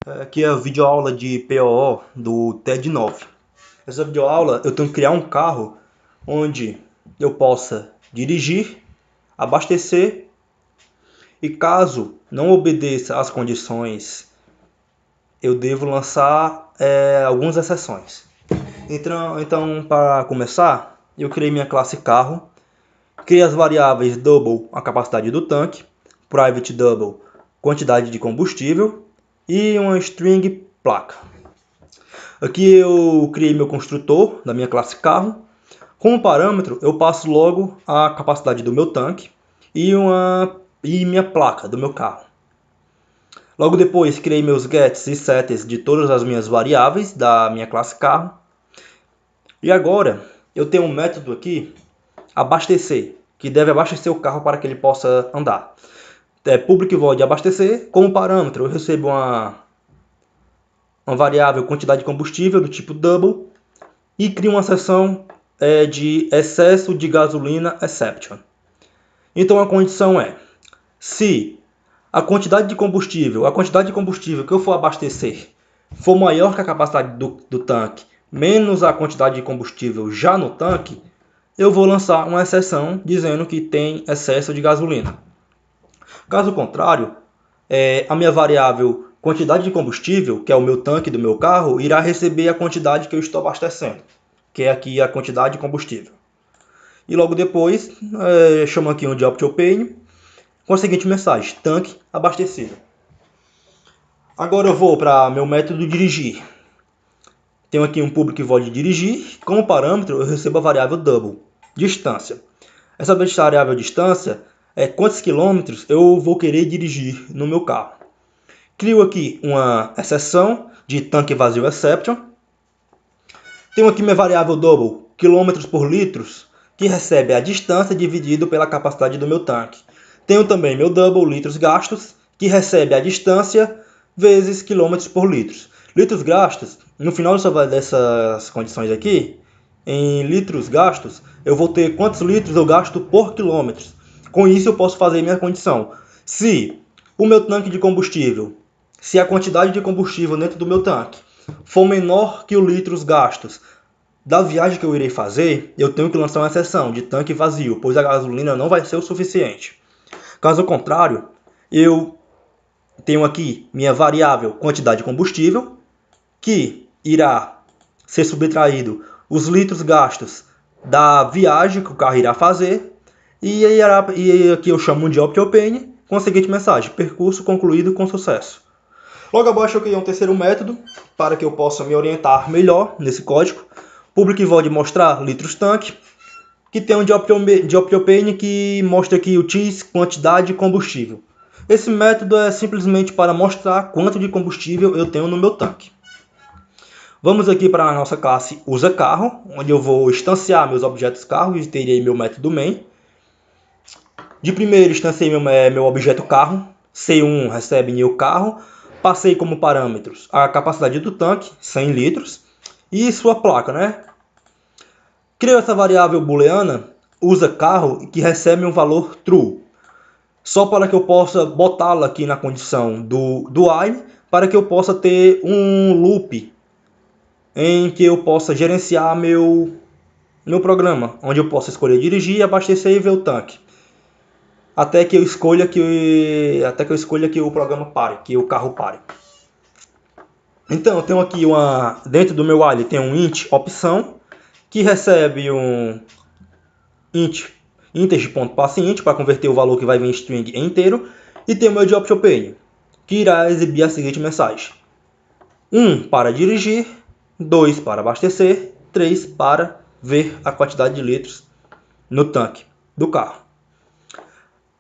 Aqui é a videoaula de POO do TED 9. Essa videoaula eu tenho que criar um carro onde eu possa dirigir, abastecer e caso não obedeça às condições, eu devo lançar algumas exceções. Então, para começar, eu criei minha classe carro, criei as variáveis double, a capacidade do tanque, private double, quantidade de combustível e uma string placa. Aqui eu criei meu construtor da minha classe carro. Como parâmetro, eu passo logo a capacidade do meu tanque e minha placa do meu carro. Logo depois, criei meus gets e setters de todas as minhas variáveis da minha classe carro. E agora, eu tenho um método aqui, abastecer, que deve abastecer o carro para que ele possa andar. Public void abastecer. Como parâmetro, eu recebo uma variável quantidade de combustível do tipo double e crio uma seção de excesso de gasolina exception. Então a condição é: se a quantidade de combustível que eu for abastecer for maior que a capacidade do tanque menos a quantidade de combustível já no tanque, eu vou lançar uma exceção dizendo que tem excesso de gasolina. Caso contrário, a minha variável quantidade de combustível, que é o meu tanque do meu carro, irá receber a quantidade que eu estou abastecendo, que é aqui a quantidade de combustível. E logo depois, chamo aqui um job to pane com a seguinte mensagem: tanque abastecido. Agora eu vou para meu método dirigir. Tenho aqui um public void dirigir. Como parâmetro, eu recebo a variável double, distância. Essa variável distância é quantos quilômetros eu vou querer dirigir no meu carro. Crio aqui uma exceção de tanque vazio exception. Tenho aqui minha variável double, quilômetros por litros, que recebe a distância dividido pela capacidade do meu tanque. Tenho também meu double, litros gastos, que recebe a distância vezes quilômetros por litros. Litros gastos, no final dessas condições aqui, em litros gastos, eu vou ter quantos litros eu gasto por quilômetro. Com isso eu posso fazer minha condição. Se o meu tanque de combustível, se a quantidade de combustível dentro do meu tanque for menor que os litros gastos da viagem que eu irei fazer, eu tenho que lançar uma exceção de tanque vazio, pois a gasolina não vai ser o suficiente. Caso contrário, eu tenho aqui minha variável quantidade de combustível, que irá ser subtraído os litros gastos da viagem que o carro irá fazer, e aqui eu chamo de job to pane com a seguinte mensagem: percurso concluído com sucesso. Logo abaixo eu criei um terceiro método para que eu possa me orientar melhor nesse código. Public void mostrar litros tanque, que tem um job to pane que mostra aqui o X, quantidade de combustível. Esse método é simplesmente para mostrar quanto de combustível eu tenho no meu tanque. Vamos aqui para a nossa classe usa carro, onde eu vou instanciar meus objetos carro e terei meu método main. De primeiro instanciei meu objeto carro, C1 recebe new carro, passei como parâmetros a capacidade do tanque, 100 litros, e sua placa, né? Criei essa variável booleana, usa carro, que recebe um valor true, só para que eu possa botá-la aqui na condição do while, para que eu possa ter um loop em que eu possa gerenciar meu programa, onde eu possa escolher dirigir, abastecer e ver o tanque. Até que eu escolha que o programa pare, que o carro pare. Então, eu tenho aqui dentro do meu while tem um int opção, que recebe um integer.passInt para converter o valor que vai vir em string em inteiro, e tem o meu job to pane, que irá exibir a seguinte mensagem: 1 para dirigir, 2 para abastecer, 3 para ver a quantidade de litros no tanque do carro.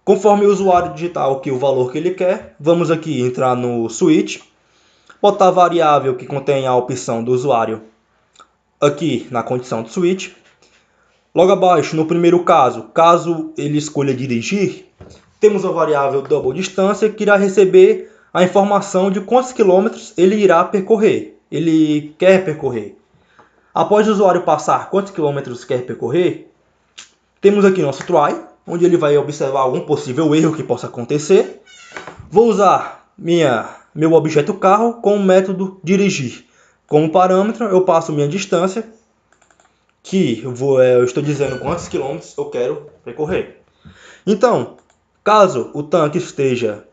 Conforme o usuário digitar aqui o valor que ele quer, vamos aqui entrar no switch, botar a variável que contém a opção do usuário aqui na condição do switch. Logo abaixo, no primeiro caso ele escolha dirigir, temos a variável double distância, que irá receber a informação de quantos quilômetros ele irá percorrer, ele quer percorrer. Após o usuário passar quantos quilômetros quer percorrer, temos aqui nosso try, onde ele vai observar algum possível erro que possa acontecer. Vou usar minha meu objeto carro com o método dirigir. Como parâmetro, eu passo minha distância, que eu estou dizendo quantos quilômetros eu quero percorrer. Então, caso o tanque esteja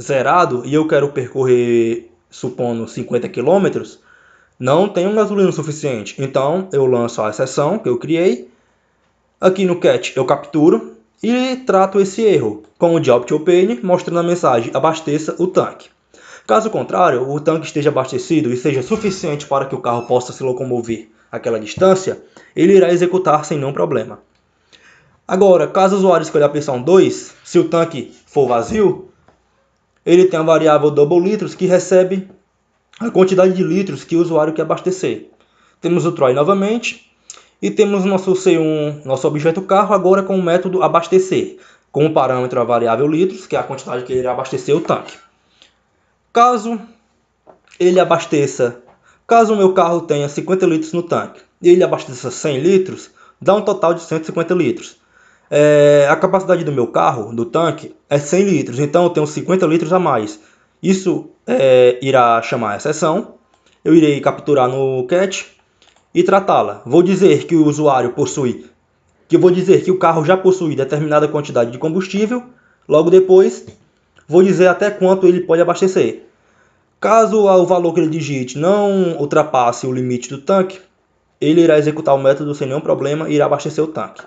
zerado e eu quero percorrer, supondo 50 quilômetros, não tenho gasolina suficiente. Então, eu lanço a exceção que eu criei. Aqui no catch eu capturo e trato esse erro com o job to pane, mostrando a mensagem abasteça o tanque. Caso contrário, o tanque esteja abastecido e seja suficiente para que o carro possa se locomover aquela distância, ele irá executar sem nenhum problema. Agora, caso o usuário escolha a opção 2, se o tanque for vazio, ele tem a variável double litros que recebe a quantidade de litros que o usuário quer abastecer. Temos o try novamente e temos nosso C1, nosso objeto carro, agora com o método abastecer, com o parâmetro a variável litros, que é a quantidade que ele irá abastecer o tanque. Caso o meu carro tenha 50 litros no tanque e ele abasteça 100 litros, dá um total de 150 litros. A capacidade do meu carro, do tanque, é 100 litros, então eu tenho 50 litros a mais. Isso irá chamar a exceção, eu irei capturar no catch e tratá-la. Vou dizer que o carro já possui determinada quantidade de combustível, logo depois vou dizer até quanto ele pode abastecer. Caso o valor que ele digite não ultrapasse o limite do tanque, ele irá executar o método sem nenhum problema e irá abastecer o tanque.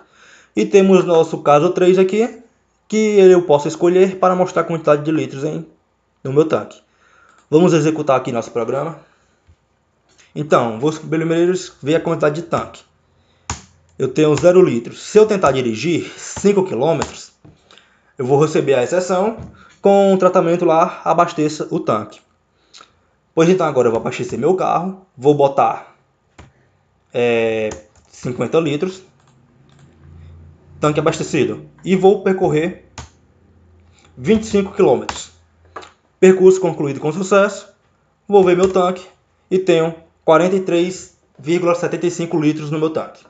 E temos nosso caso 3 aqui, que eu posso escolher para mostrar a quantidade de litros no meu tanque. Vamos executar aqui nosso programa. Então, vou primeiro ver a quantidade de tanque. Eu tenho 0 litros. Se eu tentar dirigir 5 km, eu vou receber a exceção com o tratamento lá, abasteça o tanque. Pois então agora eu vou abastecer meu carro, vou botar 50 litros, tanque abastecido, e vou percorrer 25 km. Percurso concluído com sucesso, vou ver meu tanque e tenho 43,75 litros no meu tanque.